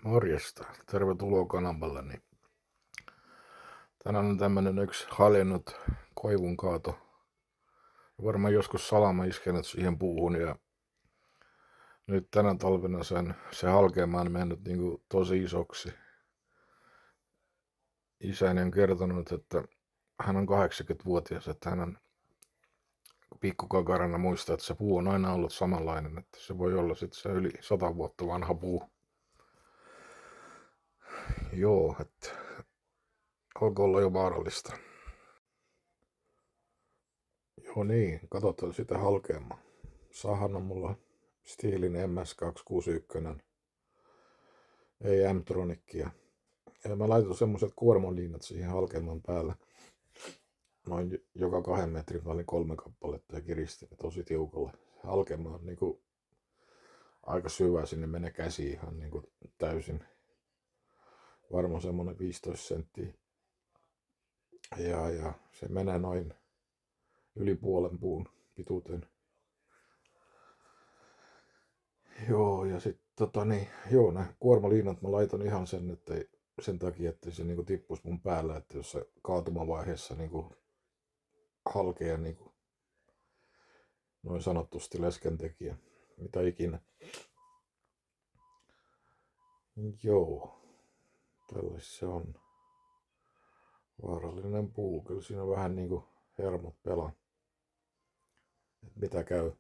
Morjesta. Tervetuloa kanavalle. Tänään on tämmönen yksi haljennut koivun kaato. Varmaan joskus salama iskenyt siihen puuhun ja nyt tänä talvena se halkeamaan mennyt niinku tosi isoksi. Isäni on kertonut, että hän on 80-vuotias, että hän on pikkukakarana muistaa, että se puu on aina ollut samanlainen, että se voi olla sitten se yli 100 vuotta vanha puu. Joo, että alkoi olla jo vaarallista. Joo niin, katsotaan sitä halkeamaan. Sahan on mulla Stihlin MS261, ei M-tronicia. Ja mä laitoin semmoset kuormaliinat siihen halkeaman päälle. Noin joka 2 metrin väliin 3 kappaletta ja kiristin tosi tiukalle. Halkeama on niinku aika syvä, sinne menee käsi ihan niinku täysin. Varmaan semmonen 15 senttiä. Ja se menee noin yli puolen puun pituuteen. Joo, ja sit nämä kuormaliinat mä laitan ihan sen takia, että se niinku tippuisi mun päällä, että jos se kaatumavaiheessa niinku halkea niinku noin sanotusti leskentekijä, mitä ikinä. Joo, tällais se on. Vaarallinen puu, kyllä siinä on vähän niinku hermot pelaa, et mitä käy.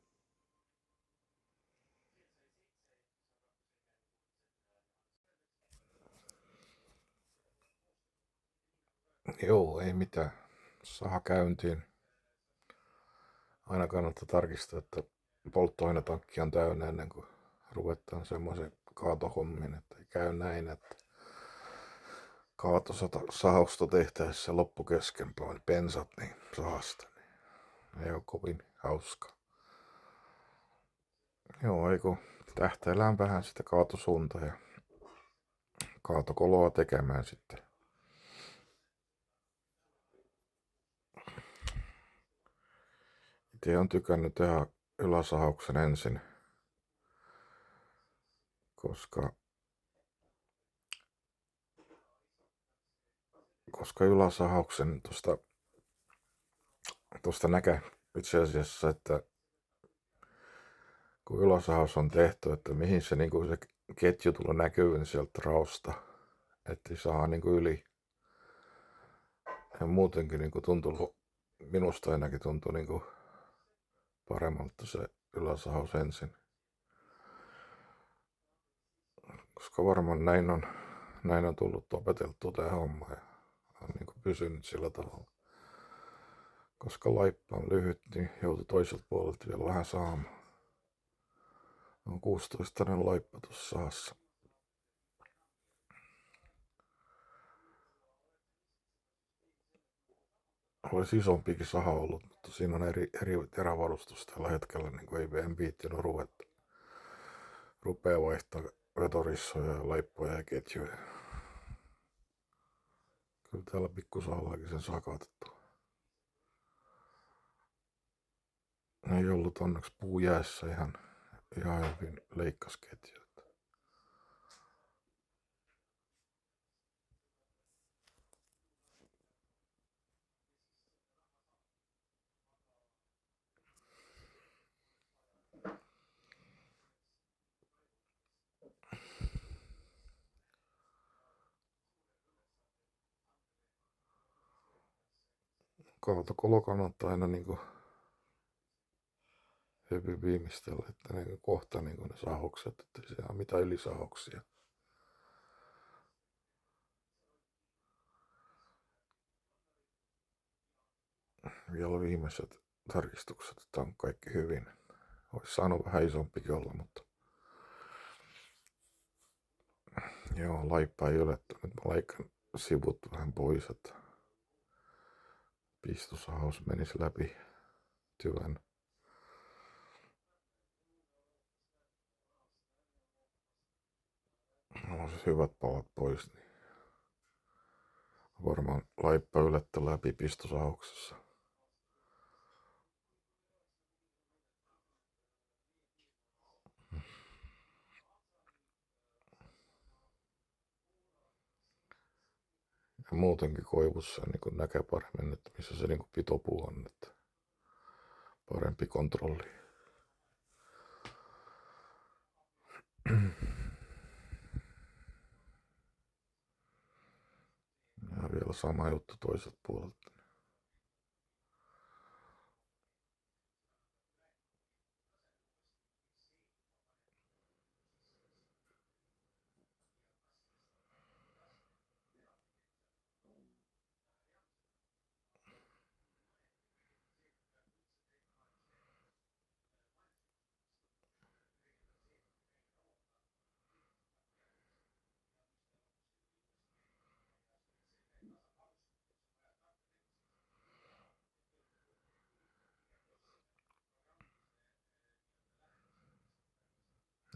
Joo, ei mitään. Saha käyntiin. Aina kannattaa tarkistaa, että polttoainetankki on täynnä ennen kuin ruvetaan semmoisen kaatohommin, että ei käy näin, että kaatosahausta tehtäessä loppu kesken pensat niin sahasta. Niin ei ole kovin hauska. Joo, eikö tähtäillään vähän sitä kaatosuunta ja kaatokoloa tekemään sitten. Itse on tykännyt tehdä yläsahauksen ensin, koska yläsahauksen tuosta näkee itse asiassa, että kun yläsahaus on tehty, että mihin se, niinku se ketju tulee näkyviin sieltä raosta, ettei saa niinku yli. Ja muutenkin niinku tuntuu, minusta ainakin tuntuu niinku paremmalta se yläsahaus ensin. Koska varmaan näin on tullut opeteltua tää homma ja on niinku pysynyt sillä tavalla. Koska laippa on lyhyt, niin joutui toiselta puolelta vielä vähän saamaan. On 16 laippa tuossa sahassa. Olisi isompikin saha ollut, mutta siinä on eri terävarustus tällä hetkellä, niin kuin ei viittinyt rupea vaihtaa vetorissoja ja laippoja ja ketjuja. Kyllä täällä pikkusahallakin sen saa kaatettua. Ei ollut onneksi puu jäässä ihan hyvin leikkasketju. Kaatokolo kannattaa aina niinku hyvin viimeistellä, että ne kohta niinku ne sahukset, ettei se ole mitään ylisahuksia. Vielä viimeiset tarkistukset, että on kaikki hyvin. Olisi saanut vähän isompikin olla, mutta joo, laippa ei yletty. Nyt mä laikan sivut vähän pois, että pistosahaus menisi läpi tyvän. No siis hyvät palat pois, niin varmaan laippa ylettä läpi pistosahauksessa. Ja muutenkin koivussa niin näkee paremmin, että missä se niin pitopuu on, että parempi kontrolli. Ja vielä sama juttu toiselta puolelta.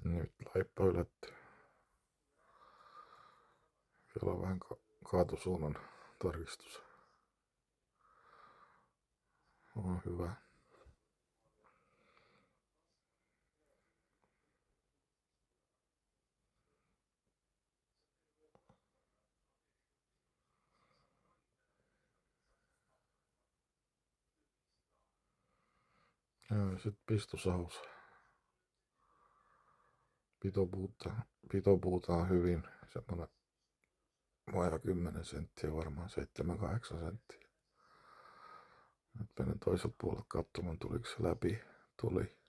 Nyt laippa yletty. Vielä on vähän kaatosuunnan tarkistus. On hyvä. Ja sit pistosaus. Pitopuuta on hyvin. Semmonen vajaa 10 senttiä, varmaan 7-8 senttiä. Nyt menen toiselta puolelta katsomaan, tuliko se läpi. Tuli.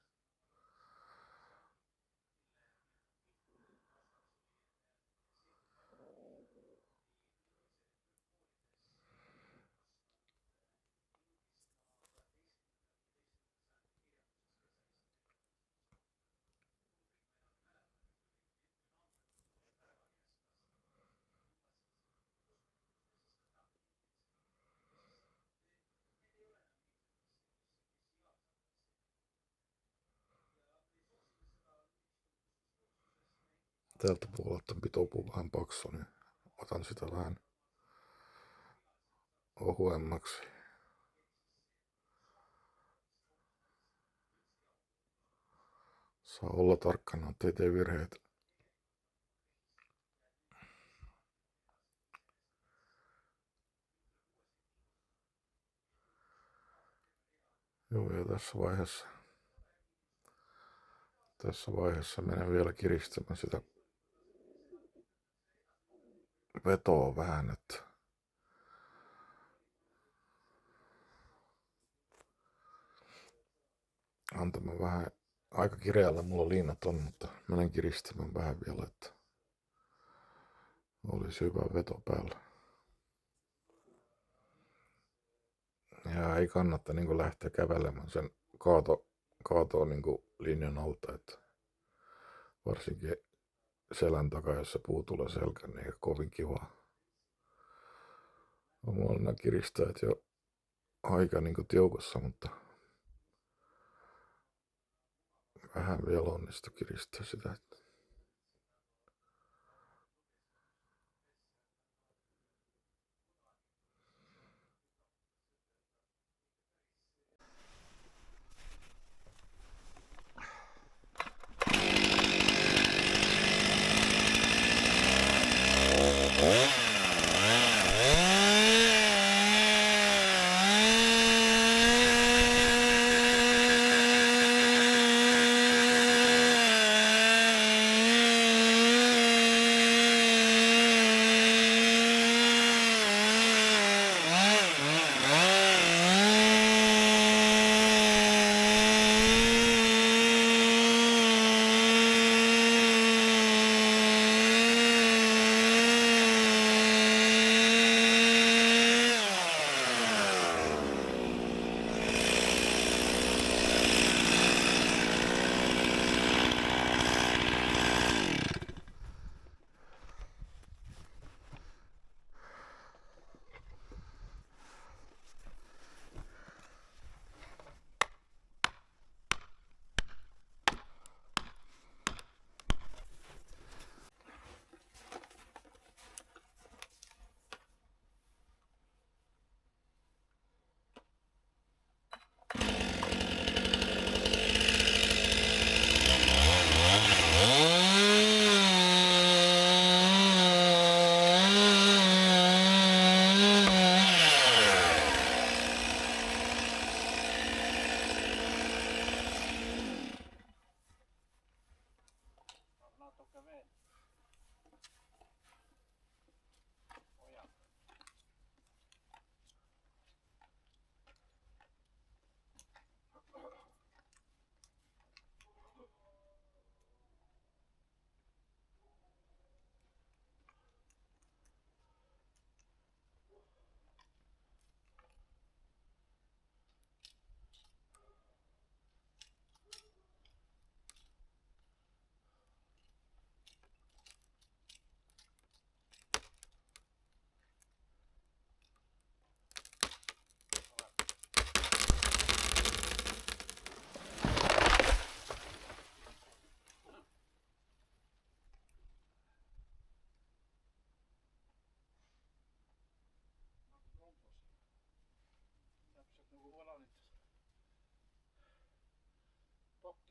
Tältä puolelta on pitopuu vähän paksu, niin otan sitä vähän ohuemmaksi. Saa olla tarkkana, ettei tee virheitä. Joo, ja tässä vaiheessa menen vielä kiristämään sitä vetoa vähän, että antamaan vähän, aika kireällä mulla liinat on, mutta menen kiristämään vähän vielä, että olisi hyvä veto päällä. Ja ei kannata niin lähteä kävelemään sen kaatoa niin linjan alta, että varsinkin selän takaa, jos se puu tulee selkään, niin ei kovin kivaa. Mulla on nämä kiristäjät jo aika niin tiukossa, mutta vähän vielä onnistu kiristää sitä.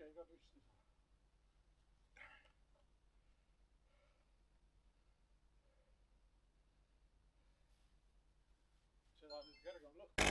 eikä pysty. Se vaan nyt kerran loppu.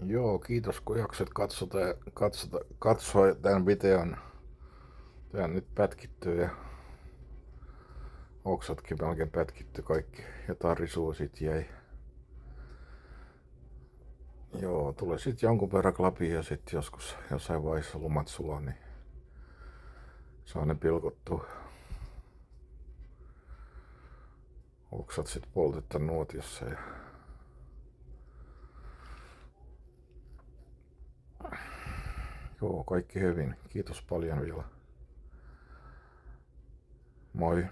Joo, kiitos kun jaksoit katsoa tämän videon. Tää nyt pätkittyy ja oksatkin melkein pätkitty kaikki ja tarisuu sit jäi. Joo, tulee sit jonkun verran klapia ja sit joskus jossain vaiheessa lumat sulaa, niin saa ne pilkottua. Oksat sit poltetta nuotiossa ja joo, kaikki hyvin. Kiitos paljon vielä. Moi.